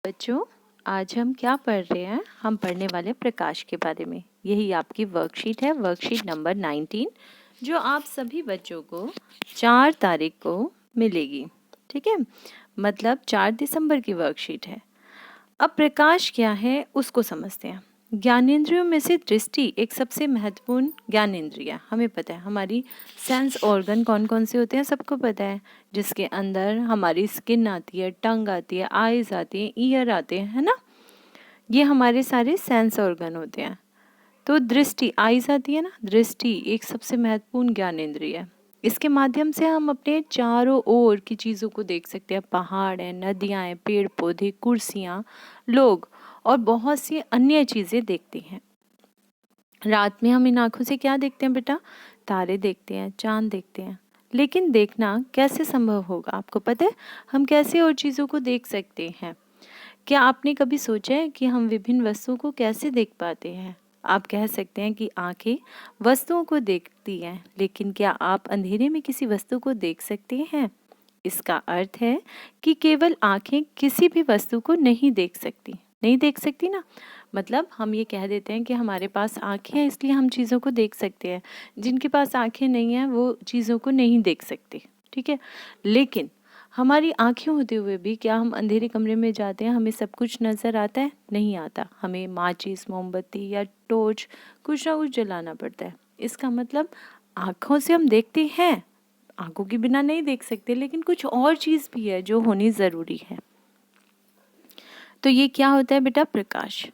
बच्चों, आज हम क्या पढ़ रहे हैं? हम पढ़ने वाले प्रकाश के बारे में। यही आपकी वर्कशीट है, वर्कशीट नंबर 19, जो आप सभी बच्चों को 4 तारीख को मिलेगी। ठीक है, मतलब 4 दिसंबर की वर्कशीट है। अब प्रकाश क्या है उसको समझते हैं। ज्ञानेंद्रियों में से दृष्टि एक सबसे महत्वपूर्ण ज्ञानेंद्रिय है। हमें पता है हमारी सेंस ऑर्गन कौन कौन से होते हैं, सबको पता है। जिसके अंदर हमारी स्किन आती है, टंग आती है, आईज आती है, ईयर आते हैं, है ना। ये हमारे सारे सेंस ऑर्गन होते हैं। तो दृष्टि, आईज आती है ना, दृष्टि एक सबसे महत्वपूर्ण ज्ञानेंद्रिय है। इसके माध्यम से हम अपने चारों ओर की चीज़ों को देख सकते हैं। पहाड़ हैं, नदियाँ हैं, पेड़ पौधे, कुर्सियाँ, लोग और बहुत सी अन्य चीज़ें देखते हैं। रात में हम इन आँखों से क्या देखते हैं बेटा? तारे देखते हैं, चांद देखते हैं। लेकिन देखना कैसे संभव होगा, आपको पता है? हम कैसे और चीज़ों को देख सकते हैं? क्या आपने कभी सोचा है कि हम विभिन्न वस्तुओं को कैसे देख पाते हैं? आप कह सकते हैं कि आंखें वस्तुओं को देखती हैं, लेकिन क्या आप अंधेरे में किसी वस्तु को देख सकते हैं? इसका अर्थ है कि केवल आंखें किसी भी वस्तु को नहीं देख सकती। नहीं देख सकती ना, मतलब हम ये कह देते हैं कि हमारे पास आंखें हैं इसलिए हम चीज़ों को देख सकते हैं। जिनके पास आंखें नहीं हैं वो चीज़ों को नहीं देख सकते। ठीक है, लेकिन हमारी आंखें होते हुए भी क्या हम अंधेरे कमरे में जाते हैं, हमें सब कुछ नज़र आता है? नहीं आता। हमें माचिस, मोमबत्ती या टॉर्च कुछ ना कुछ जलाना पड़ता है। इसका मतलब आँखों से हम देखते हैं, आँखों के बिना नहीं देख सकते, लेकिन कुछ और चीज़ भी है जो होनी ज़रूरी है। तो ये क्या होता है बेटा? प्रकाश।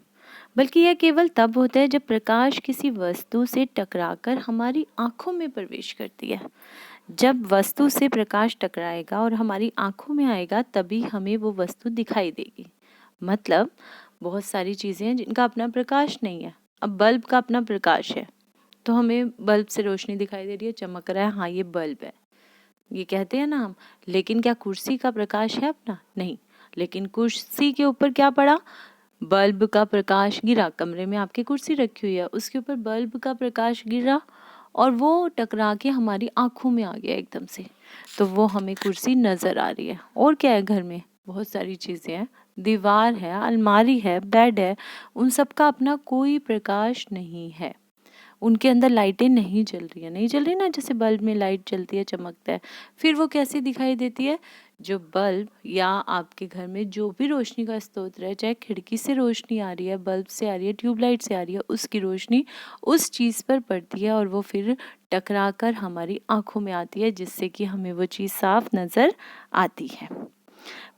बल्कि यह केवल तब होता है जब प्रकाश किसी वस्तु से टकराकर हमारी आँखों में प्रवेश करती है। जब वस्तु से प्रकाश टकराएगा और हमारी आँखों में आएगा तभी हमें वो वस्तु दिखाई देगी। मतलब बहुत सारी चीज़ें हैं जिनका अपना प्रकाश नहीं है। अब बल्ब का अपना प्रकाश है, तो हमें बल्ब से रोशनी दिखाई दे रही है, चमक रहा है, हाँ ये बल्ब है, ये कहते हैं ना हम। लेकिन क्या कुर्सी का प्रकाश है अपना? नहीं। लेकिन कुर्सी के ऊपर क्या पड़ा? बल्ब का प्रकाश गिरा। कमरे में आपकी कुर्सी रखी हुई है, उसके ऊपर बल्ब का प्रकाश गिरा और वो टकरा के हमारी आंखों में आ गया एकदम से, तो वो हमें कुर्सी नजर आ रही है। और क्या है घर में? बहुत सारी चीजें हैं, दीवार है, अलमारी है, बेड है, उन सब का अपना कोई प्रकाश नहीं है। उनके अंदर लाइटें नहीं जल रही है, नहीं जल रही ना, जैसे बल्ब में लाइट जलती है, चमकता है, फिर वो कैसी दिखाई देती है? जो बल्ब या आपके घर में जो भी रोशनी का स्रोत है, चाहे खिड़की से रोशनी आ रही है, बल्ब से आ रही है, ट्यूबलाइट से आ रही है, उसकी रोशनी उस चीज़ पर पड़ती है और वो फिर टकरा कर हमारी आंखों में आती है, जिससे कि हमें वो चीज़ साफ नज़र आती है।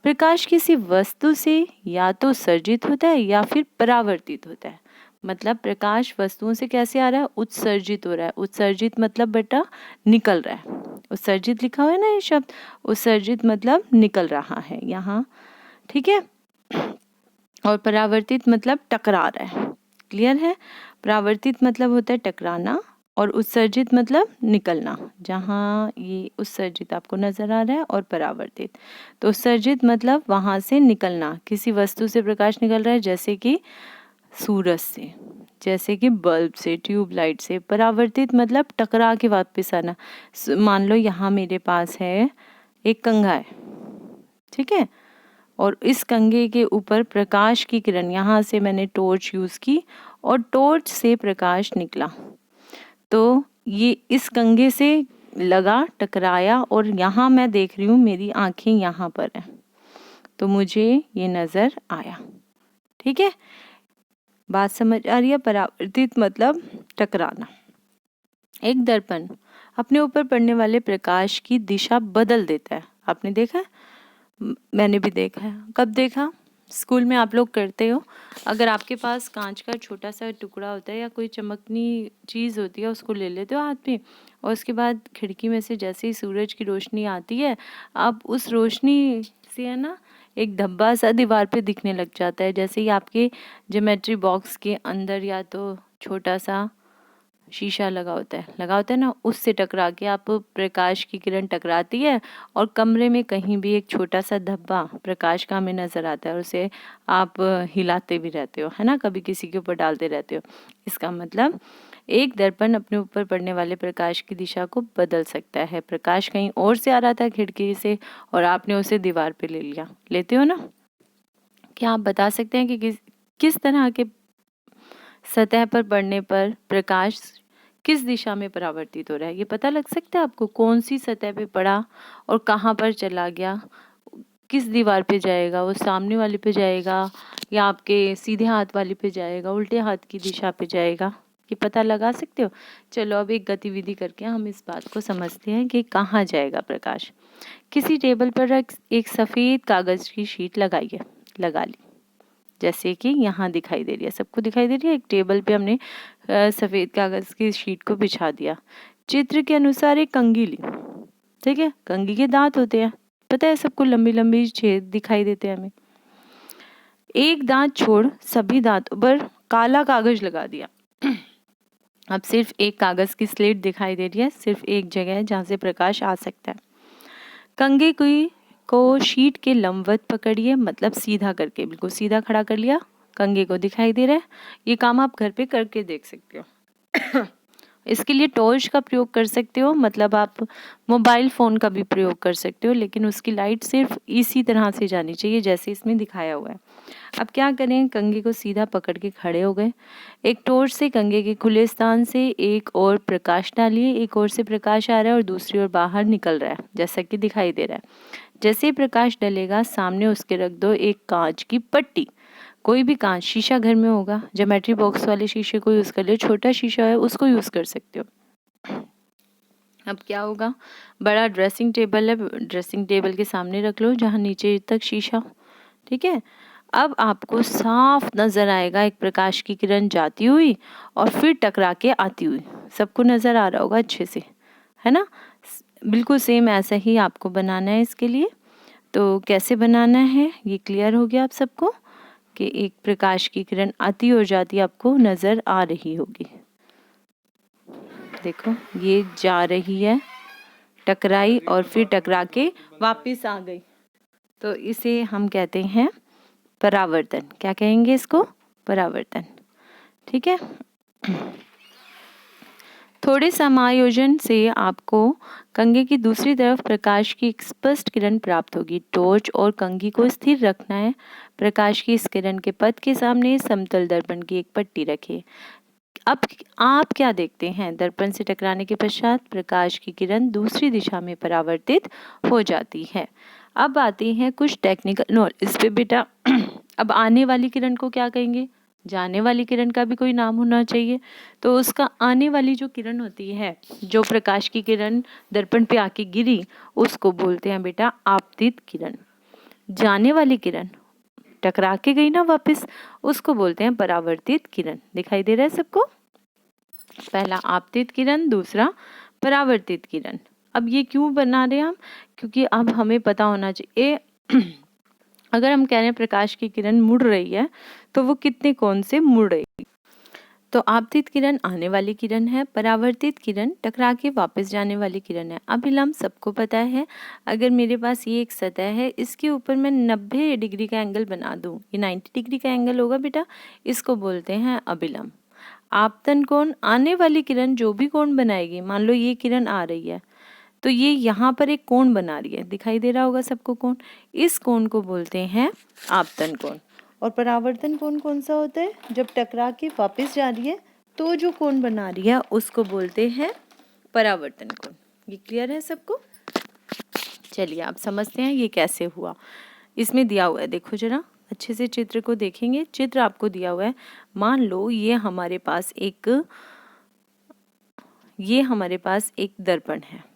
प्रकाश किसी वस्तु से या तो सर्जित होता है या फिर परावर्तित होता है। मतलब प्रकाश वस्तुओं से कैसे आ रहा है? उत्सर्जित हो रहा है। उत्सर्जित मतलब बेटा निकल रहा है। उत्सर्जित लिखा हुआ है ना ये शब्द, उत्सर्जित मतलब निकल रहा है यहाँ। ठीक है, और परावर्तित मतलब टकरा रहा है। क्लियर है? परावर्तित मतलब होता है टकराना और उत्सर्जित मतलब निकलना। जहाँ ये उत्सर्जित आपको नजर आ रहा है और परावर्तित, तो उत्सर्जित मतलब वहां से निकलना, किसी वस्तु से प्रकाश निकल रहा है, जैसे कि सूरज से, जैसे कि बल्ब से, ट्यूबलाइट से। परावर्तित मतलब टकरा के वापस आना। मान लो यहाँ मेरे पास है एक कंघा है, ठीक है, और इस कंघे के ऊपर प्रकाश की किरण, यहाँ से मैंने टॉर्च यूज़ की और टॉर्च से प्रकाश निकला, तो ये इस कंघे से लगा, टकराया और यहाँ मैं देख रही हूँ, मेरी आंखें यहाँ पर हैं, तो मुझे ये नज़र आया। ठीक है, बात समझ आ रही है? परावर्तित मतलब टकराना। एक दर्पण अपने ऊपर पड़ने वाले प्रकाश की दिशा बदल देता है। आपने देखा है? मैंने भी देखा है। कब देखा? स्कूल में आप लोग करते हो। अगर आपके पास कांच का छोटा सा टुकड़ा होता है या कोई चमकनी चीज़ होती है, उसको ले लेते हो हाथ में और उसके बाद खिड़की में से जैसे ही सूरज की रोशनी आती है, आप उस रोशनी से है ना एक धब्बा सा दीवार पे दिखने लग जाता है, जैसे ही आपके ज्योमेट्री बॉक्स के अंदर या तो छोटा सा शीशा लगा होता है ना, उससे टकरा के आप प्रकाश की किरण टकराती है और कमरे में कहीं भी एक छोटा सा धब्बा प्रकाश का हमें नजर आता है और उसे आप हिलाते भी रहते हो, है ना, कभी किसी के ऊपर डालते रहते हो। इसका मतलब एक दर्पण अपने ऊपर पड़ने वाले प्रकाश की दिशा को बदल सकता है। प्रकाश कहीं और से आ रहा था खिड़की से और आपने उसे दीवार पे ले लिया, लेते हो ना। क्या आप बता सकते हैं कि किस तरह के सतह पर पड़ने पर प्रकाश किस दिशा में परावर्तित हो रहा है? ये पता लग सकता है आपको? कौन सी सतह पे पड़ा और कहाँ पर चला गया, किस दीवार पे जाएगा, वो सामने वाले पे जाएगा या आपके सीधे हाथ वाले पे जाएगा, उल्टे हाथ की दिशा पे जाएगा? ये पता लगा सकते हो? चलो अब एक गतिविधि करके हम इस बात को समझते हैं कि कहाँ जाएगा प्रकाश। किसी टेबल पर एक सफ़ेद कागज़ की शीट लगाइए, लगा ली, जैसे कि यहाँ दिखाई दे रही है, सबको दिखाई दे रही है। एक टेबल पे हमने सफ़ेद कागज़ की शीट को बिछा दिया। चित्र के अनुसार एक कंघी ली, ठीक है, कंघी के दांत होते हैं, पता है सबको, लंबी लंबी छेद दिखाई देते हैं हमें। एक दांत छोड़ सभी दांतों पर काला कागज लगा दिया। अब सिर्फ एक कागज की स्लेट दिखाई दे रही है, सिर्फ एक जगह है जहां से प्रकाश आ सकता है। कंघी को शीट के लंबवत पकड़िए, मतलब सीधा करके, बिल्कुल सीधा खड़ा कर लिया, कंघी को दिखाई दे रहा है। ये काम आप घर पे करके देख सकते हो। इसके लिए टॉर्च का प्रयोग कर सकते हो, मतलब आप मोबाइल फ़ोन का भी प्रयोग कर सकते हो, लेकिन उसकी लाइट सिर्फ इसी तरह से जानी चाहिए जैसे इसमें दिखाया हुआ है। अब क्या करें, कंघी को सीधा पकड़ के खड़े हो गए। एक टॉर्च से कंघी के खुले स्थान से एक ओर प्रकाश डालिए, एक ओर से प्रकाश आ रहा है और दूसरी ओर बाहर निकल रहा है, जैसा कि दिखाई दे रहा है। जैसे ही प्रकाश डलेगा सामने उसके रख दो एक कांच की पट्टी। कोई भी कांच, शीशा घर में होगा, ज्योमेट्री बॉक्स वाले शीशे को यूज़ कर लियो, छोटा शीशा है उसको यूज़ कर सकते हो। अब क्या होगा, बड़ा ड्रेसिंग टेबल है, ड्रेसिंग टेबल के सामने रख लो जहाँ नीचे तक शीशा, ठीक है। अब आपको साफ नजर आएगा एक प्रकाश की किरण जाती हुई और फिर टकरा के आती हुई। सबको नजर आ रहा होगा अच्छे से, है ना? बिल्कुल सेम ऐसा ही आपको बनाना है। इसके लिए तो कैसे बनाना है ये क्लियर हो गया आप सबको, कि एक प्रकाश की किरण आती और जाती आपको नजर आ रही होगी। देखो ये जा रही है, टकराई और फिर टकरा के वापस आ गई, तो इसे हम कहते हैं परावर्तन। क्या कहेंगे इसको? परावर्तन, ठीक है। थोड़े समायोजन से आपको कंघी की दूसरी तरफ प्रकाश की एक स्पष्ट किरण प्राप्त होगी। टॉर्च और कंघी को स्थिर रखना है। प्रकाश की इस किरण के पथ के सामने समतल दर्पण की एक पट्टी रखें। अब आप क्या देखते हैं, दर्पण से टकराने के पश्चात प्रकाश की किरण दूसरी दिशा में परावर्तित हो जाती है। अब आते हैं कुछ टेक्निकल नॉलेज पे बेटा। अब आने वाली किरण को क्या कहेंगे? जाने वाली किरण का भी कोई नाम होना चाहिए, तो उसका आने वाली जो किरण होती है, जो प्रकाश की किरण दर्पण पे आके गिरी, उसको बोलते हैं बेटा आपतित किरण। जाने वाली किरण टकरा के गई ना वापस, उसको बोलते हैं परावर्तित किरण। दिखाई दे रहा है सबको? पहला आपतित किरण, दूसरा परावर्तित किरण। अब ये क्यों बना रहे हैं हम? क्योंकि अब हमें पता होना चाहिए अगर हम कह रहे हैं प्रकाश की किरण मुड़ रही है तो वो कितने कोण से मुड़ रही है। तो आपतित किरण आने वाली किरण है, परावर्तित किरण टकरा के वापस जाने वाली किरण है। अभिलंब सबको पता है, अगर मेरे पास ये एक सतह है, इसके ऊपर मैं 90 डिग्री का एंगल बना दूं, ये 90 डिग्री का एंगल होगा बेटा, इसको बोलते हैं अभिलंब। आपतन कोण, आने वाली किरण जो भी कोण बनाएगी, मान लो ये किरण आ रही है तो ये यहाँ पर एक कोण बना रही है, दिखाई दे रहा होगा सबको कोण, इस कोण को बोलते हैं आपतन कोण। और परावर्तन कोण कौन सा होता है? जब टकरा के वापस जा रही है तो जो कोण बना रही है उसको बोलते हैं परावर्तन कोण। ये क्लियर है सबको? चलिए आप समझते हैं ये कैसे हुआ। इसमें दिया हुआ है, देखो जरा अच्छे से चित्र को देखेंगे। चित्र आपको दिया हुआ है, मान लो ये हमारे पास एक दर्पण है।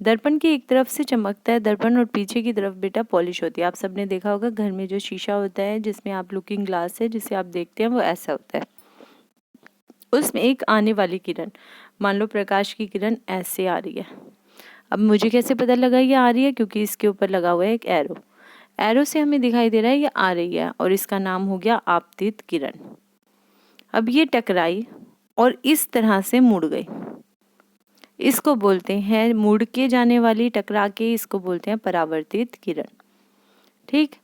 दर्पण की एक तरफ से चमकता है दर्पण और पीछे की तरफ बेटा पॉलिश होती है। आप सबने देखा होगा घर में जो शीशा होता है जिसमें आप लुकिंग ग्लास है जिसे आप देखते हैं, वो ऐसा होता है। उसमें एक आने वाली किरण, मान लो प्रकाश की किरण ऐसे आ रही है। अब मुझे कैसे पता लगा ये आ रही है? क्योंकि इसके ऊपर लगा हुआ है एक एरो, एरो से हमें दिखाई दे रहा है ये आ रही है और इसका नाम हो गया आपतित किरण। अब ये टकराई और इस तरह से मुड़ गई, इसको बोलते हैं मुड़ के जाने वाली, टकरा के, इसको बोलते हैं परावर्तित किरण। ठीक,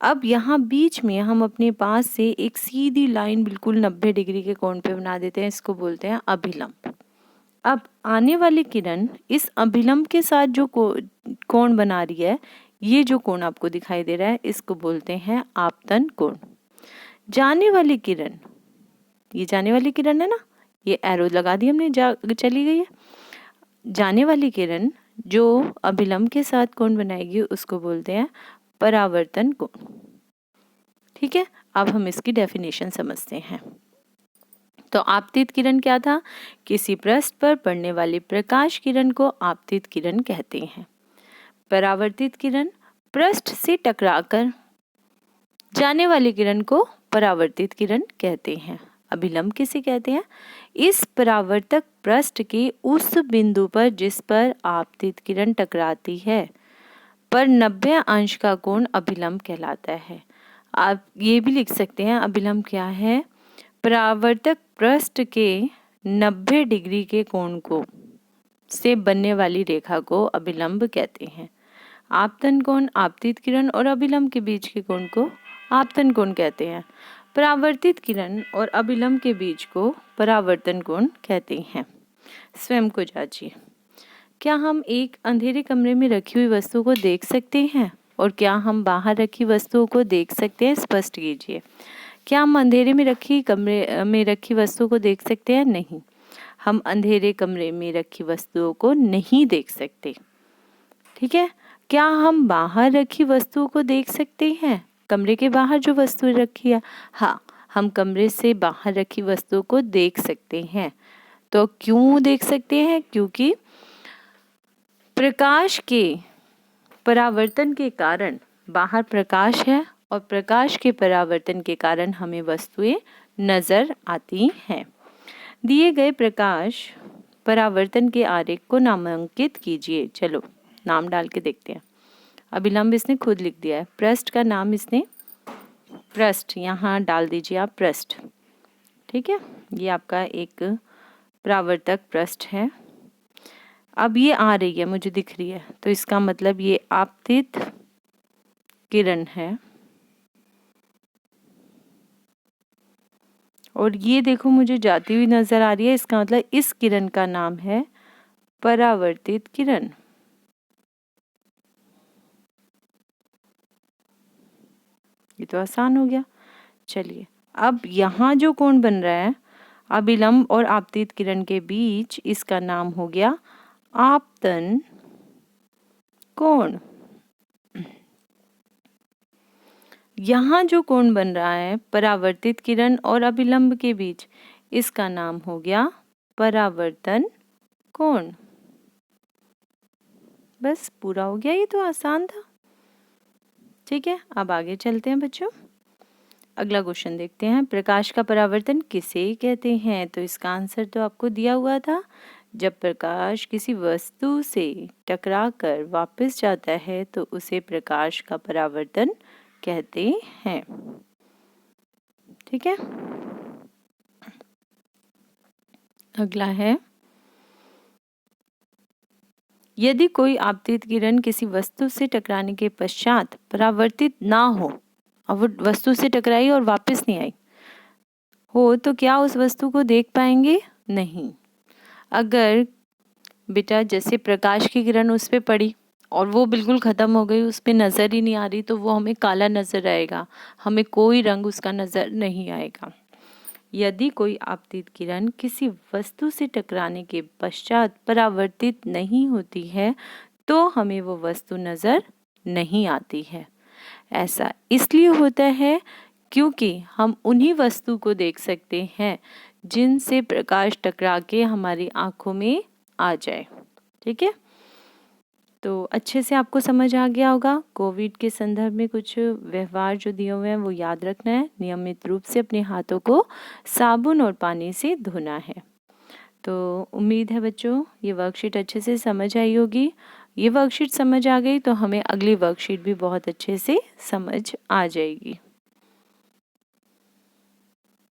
अब यहाँ बीच में हम अपने पास से एक सीधी लाइन बिल्कुल 90 डिग्री के कोण पे बना देते हैं, इसको बोलते हैं अभिलंब। अब आने वाली किरण इस अभिलंब के साथ जो कोण बना रही है, ये जो कोण आपको दिखाई दे रहा है इसको बोलते हैं आपतन कोण। जाने वाली किरण, ये जाने वाली किरण है ना, ये एरो लगा दी हमने, चली गई है। जाने वाली किरण जो अभिलंब के साथ कोण बनाएगी उसको बोलते हैं परावर्तन कोण। ठीक है, अब हम इसकी डेफिनेशन समझते हैं। तो आपतित किरण क्या था? किसी पृष्ठ पर पड़ने वाली प्रकाश किरण को आपतित किरण कहते हैं। परावर्तित किरण पृष्ठ से टकराकर जाने वाली किरण को परावर्तित किरण कहते हैं। अभिलंब किसे कहते हैं? इस परावर्तक पृष्ठ के उस बिंदु पर जिस पर आपतित किरण टकराती है पर 90 अंश का कोण अभिलंब कहलाता है। आप ये भी लिख सकते हैं अभिलंब क्या है? परावर्तक पृष्ठ के 90 डिग्री के कोण को से बनने वाली रेखा को अभिलंब कहते हैं। आपतन कोण आपतित किरण और अभिलंब के बीच के कोण को आपतन कोण कहते हैं। परावर्तित किरण और अभिलंब के बीच को परावर्तन कोण कहते हैं। स्वयं को जांचिए, क्या हम एक अंधेरे कमरे में रखी हुई वस्तु को देख सकते हैं और क्या हम बाहर रखी वस्तुओं को देख सकते हैं? स्पष्ट कीजिए। क्या हम अंधेरे में रखी कमरे में रखी वस्तुओं को देख सकते हैं? नहीं, हम अंधेरे कमरे में रखी वस्तुओं को नहीं देख सकते। ठीक है, क्या हम बाहर रखी वस्तुओं को देख सकते हैं? कमरे के बाहर जो वस्तु रखी है, हाँ, हम कमरे से बाहर रखी वस्तुओं को देख सकते हैं। तो क्यों देख सकते हैं? क्योंकि प्रकाश के परावर्तन के कारण बाहर प्रकाश है और प्रकाश के परावर्तन के कारण हमें वस्तुएं नजर आती हैं। दिए गए प्रकाश परावर्तन के आरेख को नामांकित कीजिए। चलो नाम डाल के देखते हैं। अभिलंब इसने खुद लिख दिया है, पृष्ठ का नाम इसने पृष्ठ यहाँ डाल दीजिए आप, पृष्ठ। ठीक है, ये आपका एक परावर्तक पृष्ठ है। अब ये आ रही है, मुझे दिख रही है, तो इसका मतलब ये आपतित किरण है। और ये देखो मुझे जाती हुई नजर आ रही है, इसका मतलब इस किरण का नाम है परावर्तित किरण। ये तो आसान हो गया। चलिए, अब यहाँ जो कोण बन रहा है अभिलंब और आपतित किरण के बीच, इसका नाम हो गया आपतन कोण। यहाँ जो कोण बन रहा है परावर्तित किरण और अभिलंब के बीच, इसका नाम हो गया परावर्तन कोण। बस पूरा हो गया, ये तो आसान था। ठीक है, अब आगे चलते हैं बच्चों। अगला क्वेश्चन देखते हैं, प्रकाश का परावर्तन किसे कहते हैं? तो इसका आंसर तो आपको दिया हुआ था, जब प्रकाश किसी वस्तु से टकराकर वापस जाता है तो उसे प्रकाश का परावर्तन कहते हैं। ठीक है, अगला है, यदि कोई आपतित किरण किसी वस्तु से टकराने के पश्चात परावर्तित ना हो, अब वो वस्तु से टकराई और वापस नहीं आई हो, तो क्या उस वस्तु को देख पाएंगे? नहीं। अगर बेटा जैसे प्रकाश की किरण उस पर पड़ी और वो बिल्कुल ख़त्म हो गई, उस पर नज़र ही नहीं आ रही, तो वो हमें काला नज़र आएगा, हमें कोई रंग उसका नज़र नहीं आएगा। यदि कोई आपतित किरण किसी वस्तु से टकराने के पश्चात परावर्तित नहीं होती है तो हमें वो वस्तु नज़र नहीं आती है। ऐसा इसलिए होता है क्योंकि हम उन्हीं वस्तु को देख सकते हैं जिनसे प्रकाश टकरा के हमारी आंखों में आ जाए। ठीक है, तो अच्छे से आपको समझ आ गया होगा। कोविड के संदर्भ में कुछ व्यवहार जो दिए हुए हैं वो याद रखना है। नियमित रूप से अपने हाथों को साबुन और पानी से धोना है। तो उम्मीद है बच्चों ये वर्कशीट अच्छे से समझ आई होगी। ये वर्कशीट समझ आ गई तो हमें अगली वर्कशीट भी बहुत अच्छे से समझ आ जाएगी।